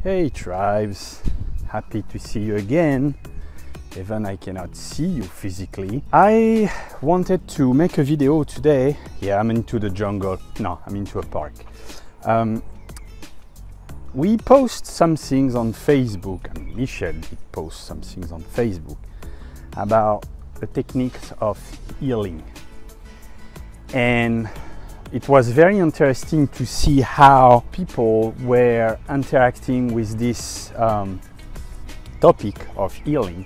Hey tribes, happy to see you again, even I cannot see you physically. I wanted to make a video today. Yeah, I'm into the jungle. No, I'm into a park. We post some things on Facebook, and Michelle did post some things on Facebook about the techniques of healing. And it was very interesting to see how people were interacting with this topic of healing,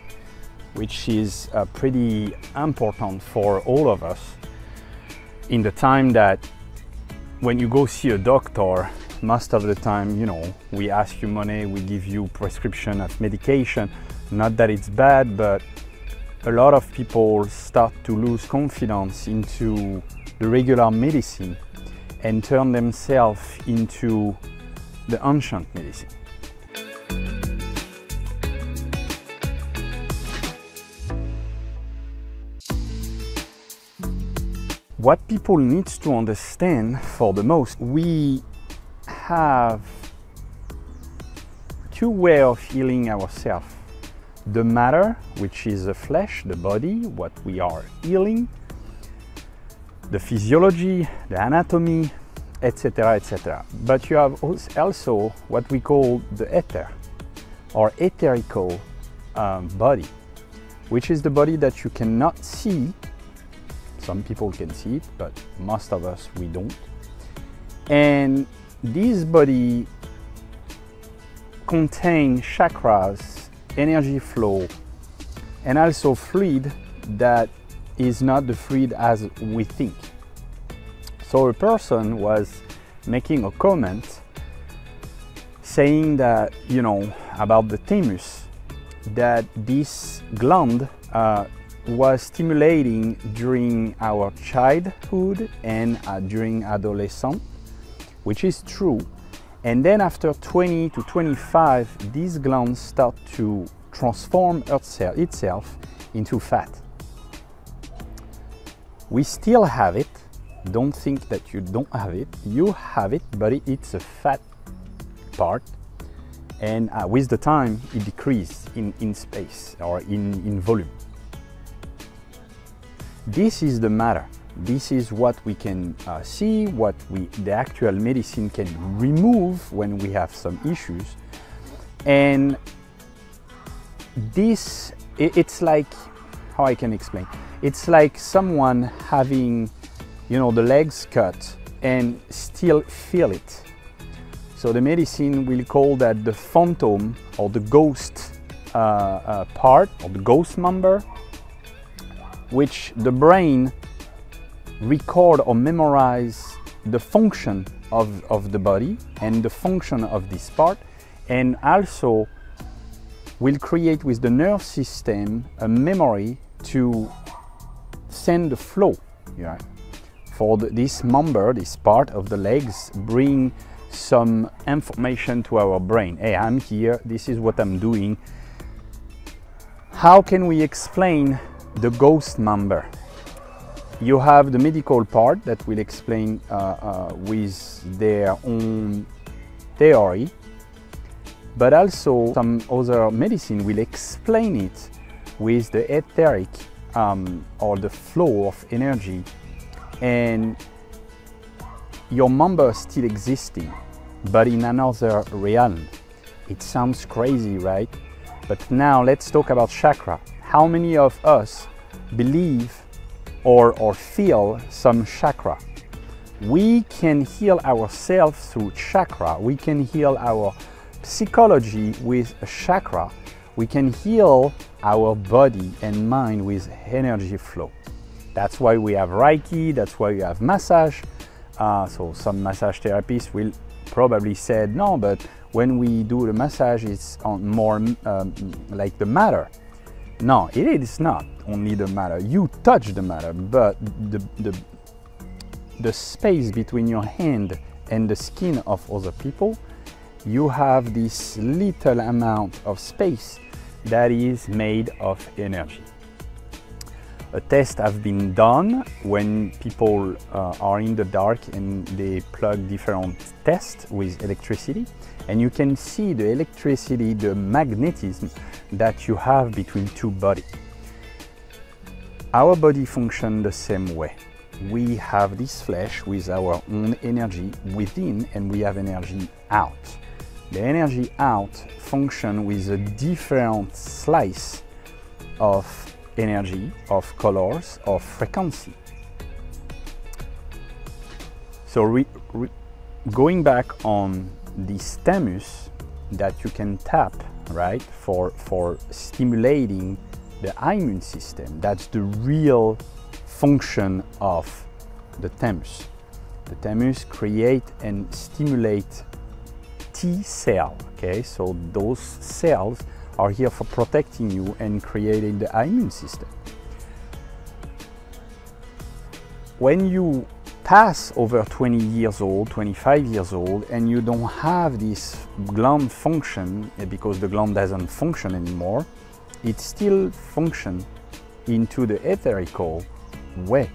which is pretty important for all of us in the time that when you go see a doctor, most of the time, you know, we ask you money, we give you prescription of medication. Not that it's bad, but a lot of people start to lose confidence into the regular medicine and turn themselves into the ancient medicine. What people need to understand for the most, we have two ways of healing ourselves. The matter, which is the flesh, the body, what we are healing, the physiology, the anatomy, etc., etc. But you have also what we call the ether, or etherical body, which is the body that you cannot see. Some people can see it, but most of us, we don't. And this body contains chakras, energy flow, and also fluid that is not the fluid as we think. So a person was making a comment saying that, you know, about the thymus, that this gland was stimulating during our childhood and during adolescence, which is true. And then after 20 to 25, these glands start to transform itself into fat. We still have it. Don't think that you don't have it. You have it, but it's a fat part. And with the time, it decreases in space or in volume. This is the matter. This is what we can see, what the actual medicine can remove when we have some issues. And this, it's like, how I can explain? It's like someone having, you know, the legs cut and still feel it. So the medicine will call that the phantom or the ghost part, or the ghost member, which the brain record or memorize the function of the body and the function of this part, and also will create with the nerve system a memory to send the flow, yeah, for this member, this part of the legs, bring some information to our brain. Hey, I'm here, this is what I'm doing. How can we explain the ghost member? You have the medical part that will explain with their own theory, but also some other medicine will explain it with the etheric or the flow of energy, and your member still existing, but in another realm. It sounds crazy, right? But now let's talk about chakra. How many of us believe or feel some chakra? We can heal ourselves through chakra. We can heal our psychology with a chakra. We can heal our body and mind with energy flow. That's why we have Reiki, that's why we have massage. So some massage therapists will probably say, no, but when we do the massage, it's on more like the matter. No, it is not only the matter. You touch the matter, but the space between your hand and the skin of other people, you have this little amount of space that is made of energy. A test has been done when people are in the dark and they plug different tests with electricity, And you can see the electricity, the magnetism that you have between two bodies. Our body functions the same way. We have this flesh with our own energy within, and we have energy out. The energy out functions with a different slice of energy, of colors, of frequency. So going back on this thymus that you can tap, right, for stimulating the immune system, that's the real function of the thymus. The thymus create and stimulate T cell, okay? So those cells are here for protecting you and creating the immune system. When you pass over 20 years old, 25 years old, and you don't have this gland function, because the gland doesn't function anymore, it still functions into the etherical way.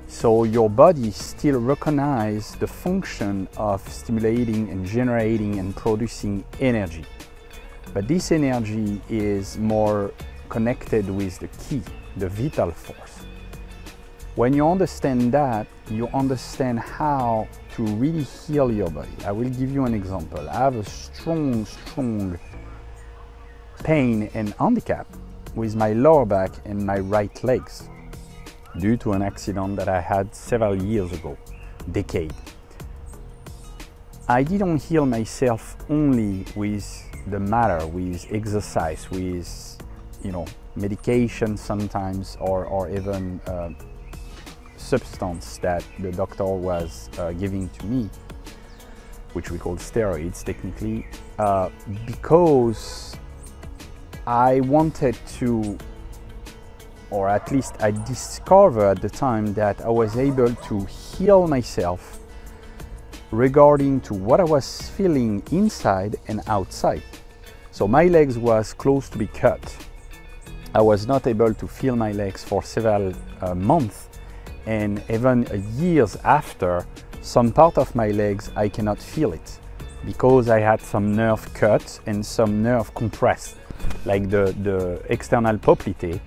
So your body still recognizes the function of stimulating and generating and producing energy. But this energy is more connected with the key, the vital force. When you understand that, you understand how to really heal your body. I will give you an example. I have a strong pain and handicap with my lower back and my right legs due to an accident that I had several years ago, decade. I didn't heal myself only with the matter, with exercise, with medication sometimes, or even substance that the doctor was giving to me, which we call steroids technically, because I wanted to, or at least I discovered at the time that I was able to heal myself regarding to what I was feeling inside and outside. So my legs was close to be cut. I was not able to feel my legs for several months, and even years after, some part of my legs I cannot feel it because I had some nerve cut and some nerve compressed, like the external poplite,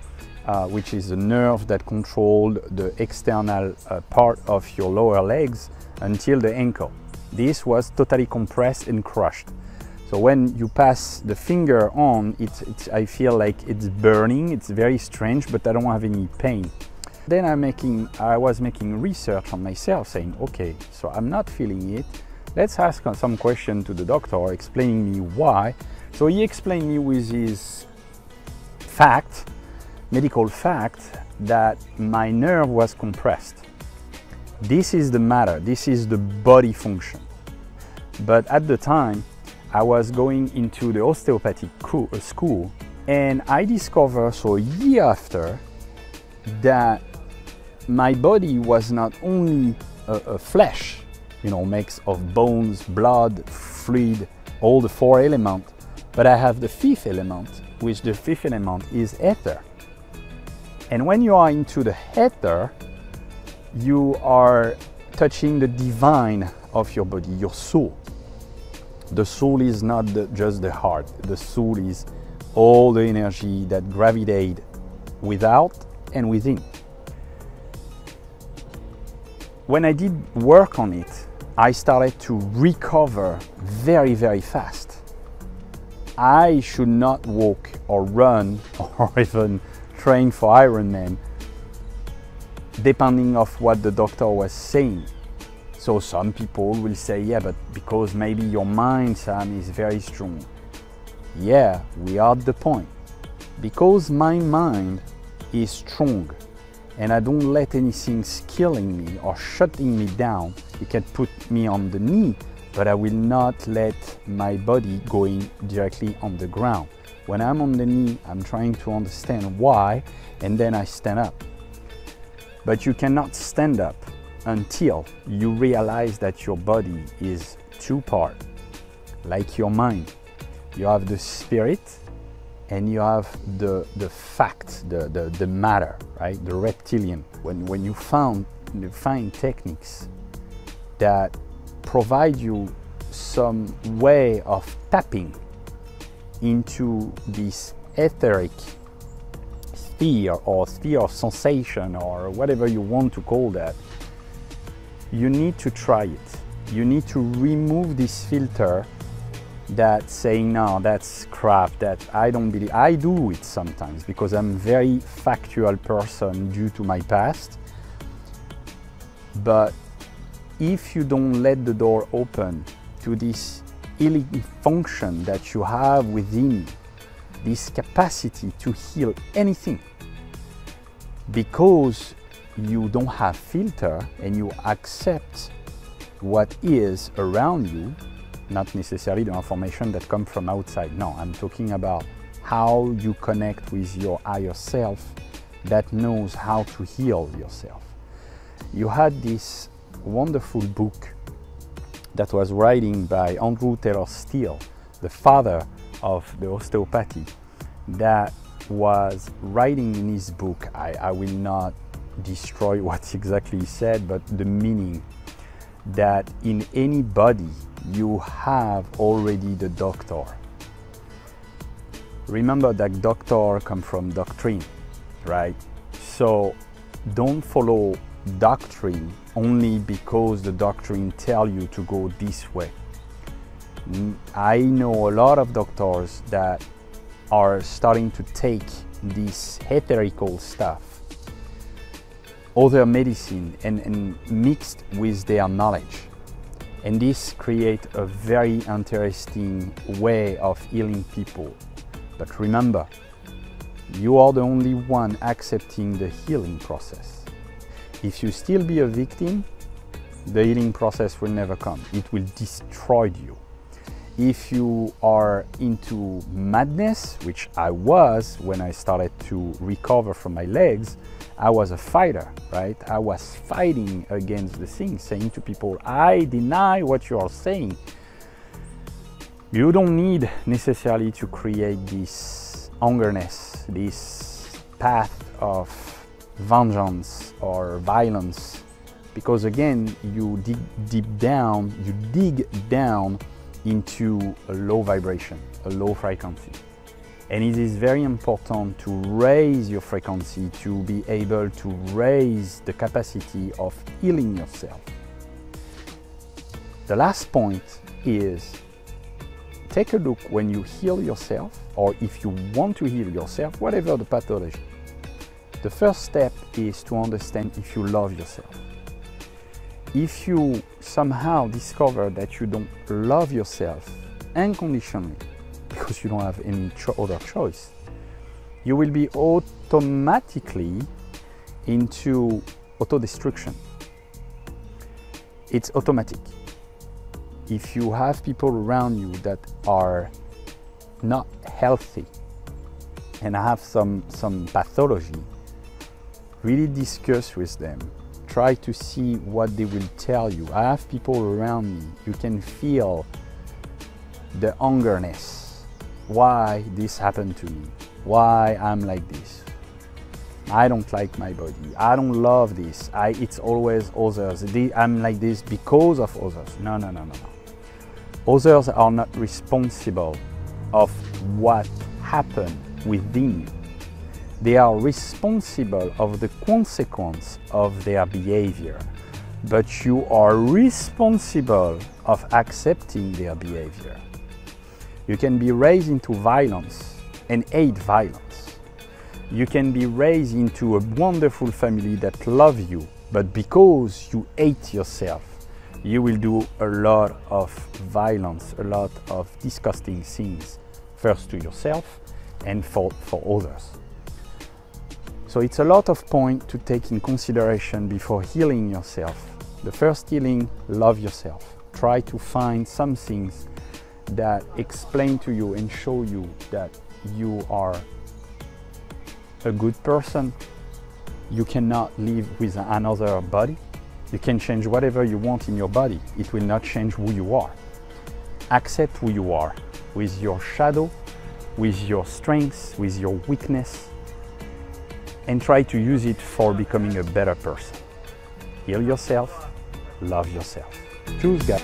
which is the nerve that controlled the external part of your lower legs until the ankle. This was totally compressed and crushed. So when you pass the finger on, I feel like it's burning. It's very strange, but I don't have any pain. Then I was making research on myself, saying, okay, so I'm not feeling it. Let's ask some question to the doctor, explaining me why. So he explained me with his medical fact, that my nerve was compressed. This is the matter, this is the body function. But at the time, I was going into the osteopathic school, and I discovered, so a year after, that my body was not only a flesh, mix of bones, blood, fluid, all the four elements, but I have the fifth element, which the fifth element is ether. And when you are into the ether, you are touching the divine of your body, your soul. The soul is not just the heart. The soul is all the energy that gravitates without and within. When I did work on it, I started to recover very, very fast. I should not walk or run or even train for Ironman, depending on what the doctor was saying. So some people will say, yeah, but because maybe your mind, Sam, is very strong. Yeah, we are at the point. Because my mind is strong and I don't let anything killing me or shutting me down. You can put me on the knee, but I will not let my body going directly on the ground. When I'm on the knee, I'm trying to understand why, and then I stand up. But you cannot stand up until you realize that your body is two parts, like your mind. You have the spirit and you have the fact, the matter, right? The reptilian. When you find techniques that provide you some way of tapping into this etheric sphere or sphere of sensation or whatever you want to call that, you need to try it. You need to remove this filter that saying, no, that's crap, that I don't believe. I do it sometimes because I'm a very factual person due to my past. But if you don't let the door open to this healing function that you have within, this capacity to heal anything, because you don't have filter and you accept what is around you, not necessarily the information that comes from outside. No, I'm talking about how you connect with your higher self that knows how to heal yourself. You had this wonderful book that was writing by Andrew Taylor Steele, the father of the osteopathy, that was writing in his book. I will not destroy what exactly he said, but the meaning that in any body you have already the doctor. Remember that doctor come from doctrine, right? So don't follow doctrine only because the doctrine tell you to go this way. I know a lot of doctors that are starting to take this etherical stuff, other medicine, and mixed with their knowledge. And this creates a very interesting way of healing people. But remember, you are the only one accepting the healing process. If you still be a victim, the healing process will never come. It will destroy you. If you are into madness, which I was when I started to recover from my legs, I was a fighter, right? I was fighting against the things, saying to people, I deny what you are saying. You don't need necessarily to create this hungerness, this path of vengeance or violence, because again, you dig down into a low vibration, a low frequency. And it is very important to raise your frequency to be able to raise the capacity of healing yourself. The last point is, take a look when you heal yourself, or if you want to heal yourself, whatever the pathology. The first step is to understand if you love yourself. If you somehow discover that you don't love yourself unconditionally, because you don't have any other choice, you will be automatically into autodestruction. It's automatic. If you have people around you that are not healthy and have some pathology, really discuss with them. Try to see what they will tell you. I have people around me. You can feel the hungerness. Why this happened to me? Why I'm like this? I don't like my body. I don't love this. It's always others. I'm like this because of others. No. Others are not responsible of what happened within you. They are responsible of the consequence of their behavior, but you are responsible of accepting their behavior. You can be raised into violence and hate violence. You can be raised into a wonderful family that loves you, but because you hate yourself, you will do a lot of violence, a lot of disgusting things, first to yourself and for others. So it's a lot of points to take in consideration before healing yourself. The first healing, love yourself. Try to find some things that explain to you and show you that you are a good person. You cannot live with another body. You can change whatever you want in your body. It will not change who you are. Accept who you are, with your shadow, with your strengths, with your weakness, and try to use it for becoming a better person. Heal yourself, love yourself. Choose God.